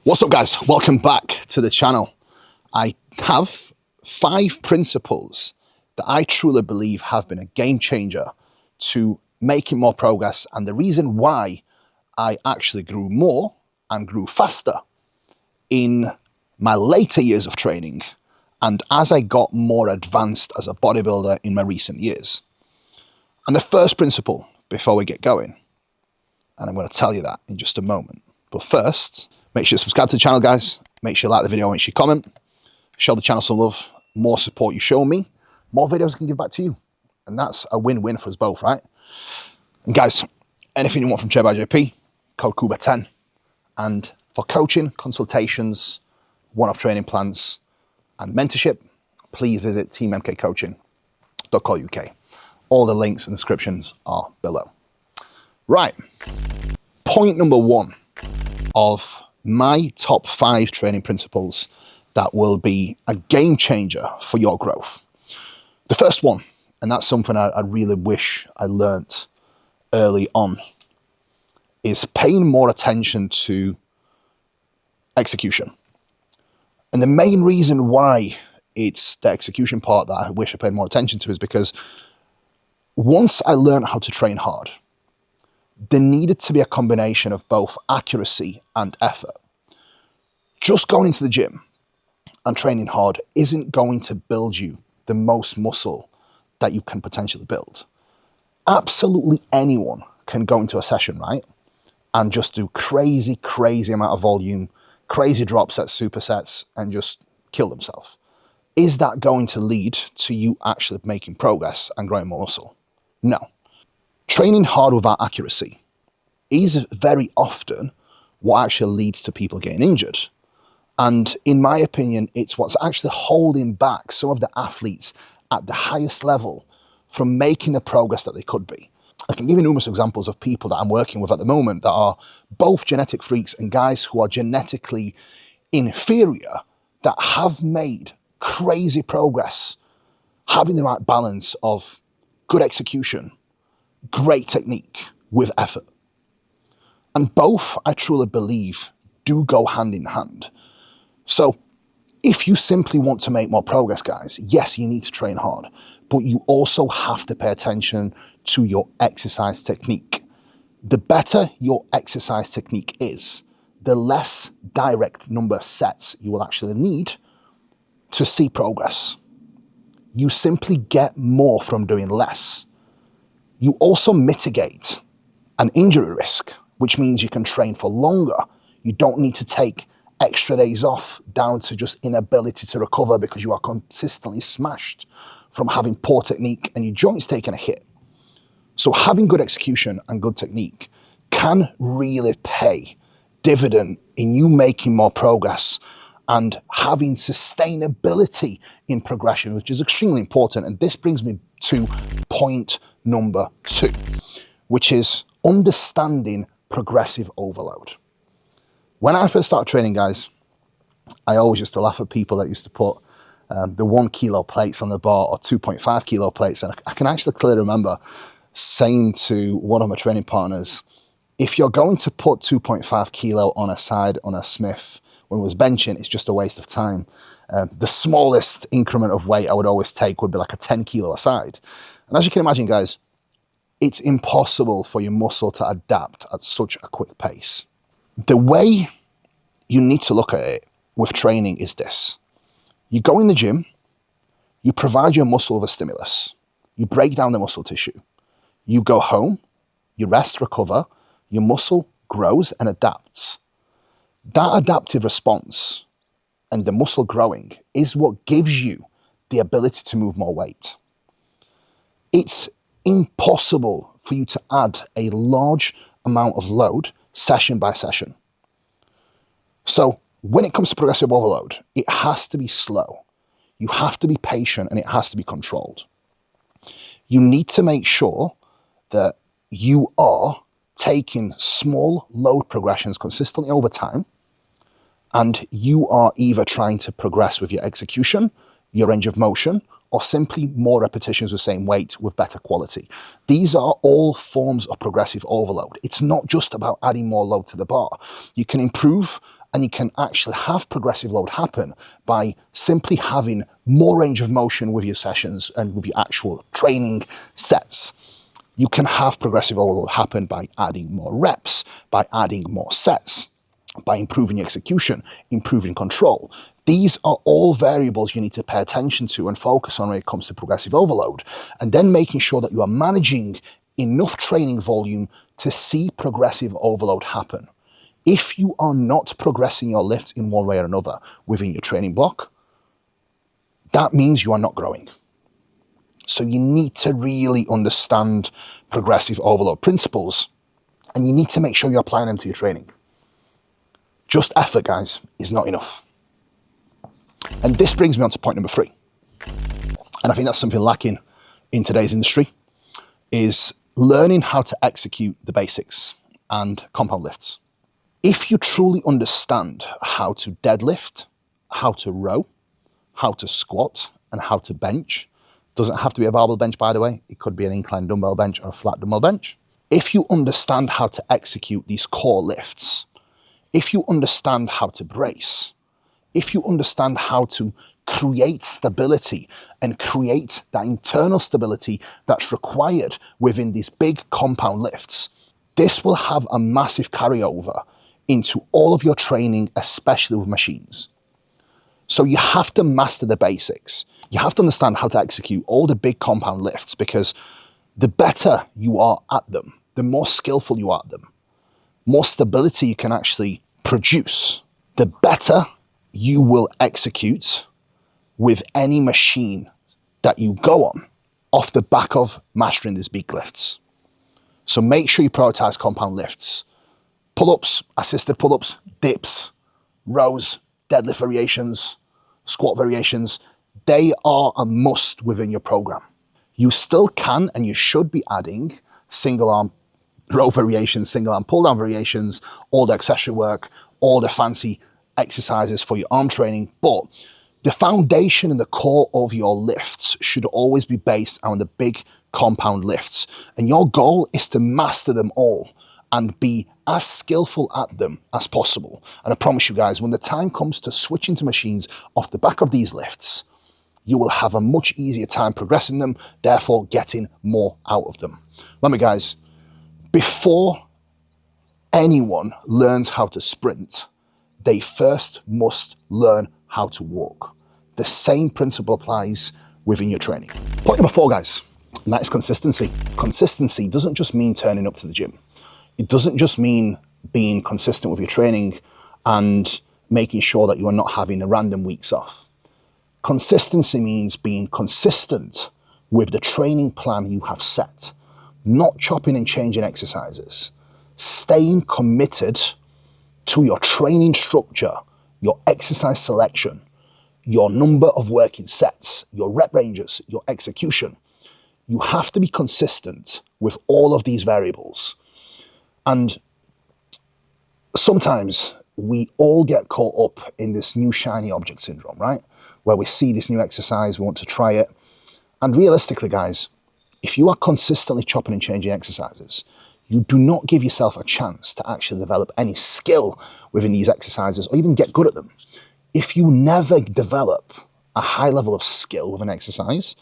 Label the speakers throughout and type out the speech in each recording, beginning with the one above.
Speaker 1: What's up, guys? Welcome back to the channel. I have 5 principles that I truly believe have been a game changer to making more progress, and the reason why I actually grew more and grew faster in my later years of training and as I got more advanced as a bodybuilder in my recent years. And the first principle, before we get going, and I'm going to tell you that in just a moment, but first, make sure you subscribe to the channel, guys. Make sure you like the video, make sure you comment. Show the channel some love. More support you show me, more videos I can give back to you. And that's a win-win for us both, right? And guys, anything you want from Chair by JP, code Kuba 10. And for coaching, consultations, one-off training plans, and mentorship, please visit teammkcoaching.co.uk. All the links and descriptions are below. Right, point number 1 of my top 5 training principles that will be a game changer for your growth. The first one, and that's something I really wish I learnt early on, is paying more attention to execution. And the main reason why it's the execution part that I wish I paid more attention to is because once I learned how to train hard, there needed to be a combination of both accuracy and effort. Just going into the gym and training hard isn't going to build you the most muscle that you can potentially build. Absolutely anyone can go into a session, right, and just do crazy amount of volume, crazy drop sets, supersets, and just kill themselves. Is that going to lead to you actually making progress and growing more muscle? No. Training hard without accuracy is very often what actually leads to people getting injured. And in my opinion, it's what's actually holding back some of the athletes at the highest level from making the progress that they could be. I can give you numerous examples of people that I'm working with at the moment that are both genetic freaks and guys who are genetically inferior that have made crazy progress, having the right balance of good execution, great technique with effort. And both, I truly believe, do go hand in hand. So if you simply want to make more progress, guys, yes, you need to train hard, but you also have to pay attention to your exercise technique. The better your exercise technique is, the less direct number of sets you will actually need to see progress. You simply get more from doing less. You also mitigate an injury risk, which means you can train for longer. You don't need to take extra days off down to just inability to recover because you are consistently smashed from having poor technique and your joints taking a hit. So having good execution and good technique can really pay dividend in you making more progress and having sustainability in progression, which is extremely important. And this brings me to point number 2, which is understanding progressive overload. When I first started training, guys, I always used to laugh at people that used to put the 1 kilo plates on the bar or 2.5 kilo plates. And I can actually clearly remember saying to one of my training partners, if you're going to put 2.5 kilo on a side on a Smith when it was benching, it's just a waste of time. The smallest increment of weight I would always take would be like a 10 kilo aside. And as you can imagine, guys, it's impossible for your muscle to adapt at such a quick pace. The way you need to look at it with training is this. You go in the gym, you provide your muscle with a stimulus, you break down the muscle tissue, you go home, you rest, recover, your muscle grows and adapts. That adaptive response and the muscle growing is what gives you the ability to move more weight. It's impossible for you to add a large amount of load session by session. So when it comes to progressive overload, it has to be slow. You have to be patient and it has to be controlled. You need to make sure that you are taking small load progressions consistently over time, and you are either trying to progress with your execution, your range of motion, or simply more repetitions with the same weight with better quality. These are all forms of progressive overload. It's not just about adding more load to the bar. You can improve And you can actually have progressive load happen by simply having more range of motion with your sessions and with your actual training sets. You can have progressive overload happen by adding more reps, by adding more sets, by improving your execution, improving control. These are all variables you need to pay attention to and focus on when it comes to progressive overload. And then making sure that you are managing enough training volume to see progressive overload happen. If you are not progressing your lifts in one way or another within your training block, that means you are not growing. So you need to really understand progressive overload principles, and you need to make sure you're applying them to your training. Just effort, guys, is not enough. And this brings me on to point number 3. And I think that's something lacking in today's industry, is learning how to execute the basics and compound lifts. If you truly understand how to deadlift, how to row, how to squat, and how to bench, doesn't have to be a barbell bench, by the way. It could be an inclined dumbbell bench or a flat dumbbell bench. If you understand how to execute these core lifts, if you understand how to brace, if you understand how to create stability and create that internal stability that's required within these big compound lifts, this will have a massive carryover into all of your training, especially with machines. So you have to master the basics. You have to understand how to execute all the big compound lifts, because the better you are at them, the more skillful you are at them, more stability you can actually produce, the better you will execute with any machine that you go on off the back of mastering these big lifts. So make sure you prioritize compound lifts. Pull-ups, assisted pull-ups, dips, rows, deadlift variations, squat variations, they are a must within your program. You still can and you should be adding single arm row variations, single arm pull down variations, all the accessory work, all the fancy exercises for your arm training, but the foundation and the core of your lifts should always be based on the big compound lifts. And your goal is to master them all and be as skillful at them as possible. And I promise you guys, when the time comes to switching to machines off the back of these lifts, you will have a much easier time progressing them, therefore getting more out of them. Remember guys, before anyone learns how to sprint, they first must learn how to walk. The same principle applies within your training. Point number 4, guys, and that is consistency. Consistency doesn't just mean turning up to the gym. It doesn't just mean being consistent with your training and making sure that you are not having the random weeks off. Consistency means being consistent with the training plan you have set, not chopping and changing exercises, staying committed to your training structure, your exercise selection, your number of working sets, your rep ranges, your execution. You have to be consistent with all of these variables. And sometimes we all get caught up in this new shiny object syndrome, right? Where we see this new exercise, we want to try it. And realistically, guys, if you are consistently chopping and changing exercises, you do not give yourself a chance to actually develop any skill within these exercises or even get good at them. If you never develop a high level of skill with an exercise,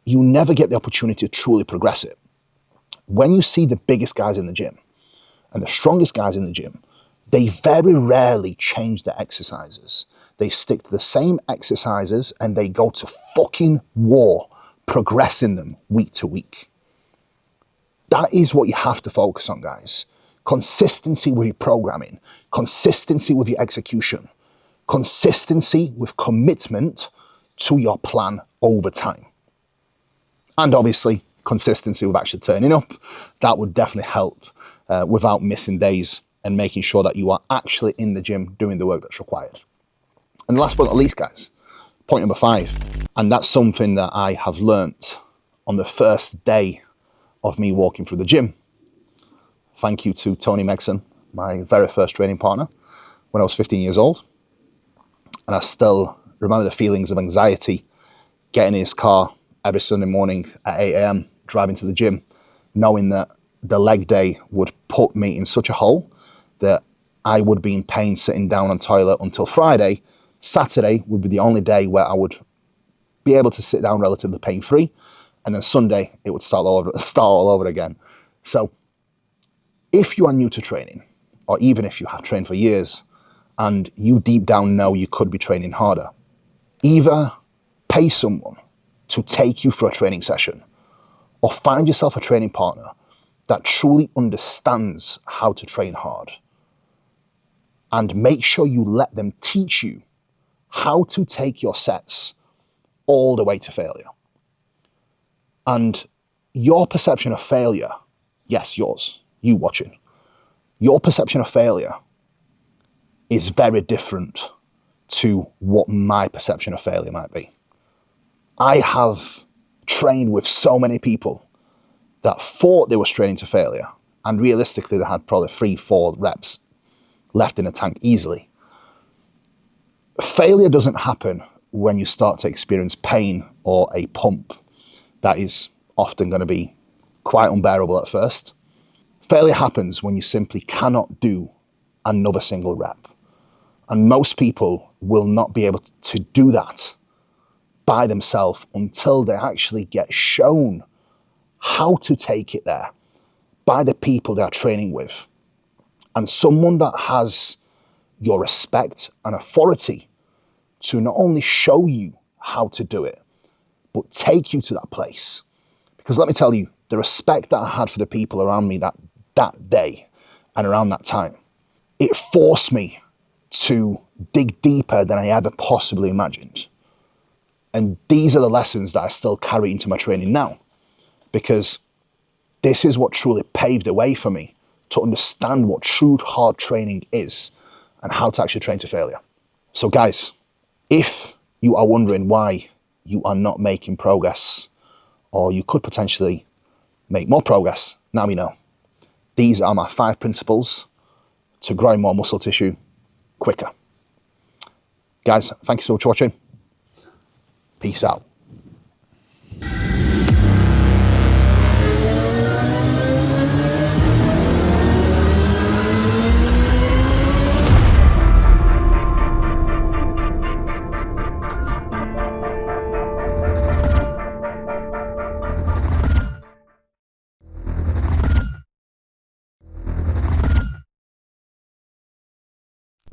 Speaker 1: you never get the opportunity to truly progress it. When you see the biggest guys in the gym and the strongest guys in the gym, they very rarely change their exercises. They stick to the same exercises and they go to fucking war progressing them week to week. That is what you have to focus on, guys. Consistency with your programming, consistency with your execution, consistency with commitment to your plan over time. And obviously, consistency with actually turning up. That would definitely help without missing days and making sure that you are actually in the gym doing the work that's required. And last but not least, guys, point number 5. And that's something that I have learnt on the first day of me walking through the gym. Thank you to Tony Megson, my very first training partner, when I was 15 years old. And I still remember the feelings of anxiety getting in his car every Sunday morning at 8 a.m, driving to the gym, knowing that the leg day would put me in such a hole that I would be in pain sitting down on toilet until Friday. Saturday would be the only day where I would be able to sit down relatively pain-free. And then Sunday, it would start all over again. So if you are new to training, or even if you have trained for years, and you deep down know you could be training harder, either pay someone to take you for a training session, or find yourself a training partner that truly understands how to train hard. And make sure you let them teach you how to take your sets all the way to failure. And your perception of failure, yes, yours, you watching, your perception of failure is very different to what my perception of failure might be. I have trained with so many people that thought they were training to failure, and realistically they had probably 3-4 reps left in the tank easily. Failure doesn't happen when you start to experience pain or a pump that is often going to be quite unbearable at first. Failure happens when you simply cannot do another single rep. And most people will not be able to do that by themselves until they actually get shown how to take it there by the people they are training with. And someone that has your respect and authority to not only show you how to do it, but take you to that place. Because let me tell you, the respect that I had for the people around me that day and around that time, it forced me to dig deeper than I ever possibly imagined. And these are the lessons that I still carry into my training now, because this is what truly paved the way for me to understand what true hard training is and how to actually train to failure. So guys, if you are wondering why you are not making progress, or you could potentially make more progress, now you know. These are my 5 principles to growing more muscle tissue quicker. Guys, thank you so much for watching. Peace out.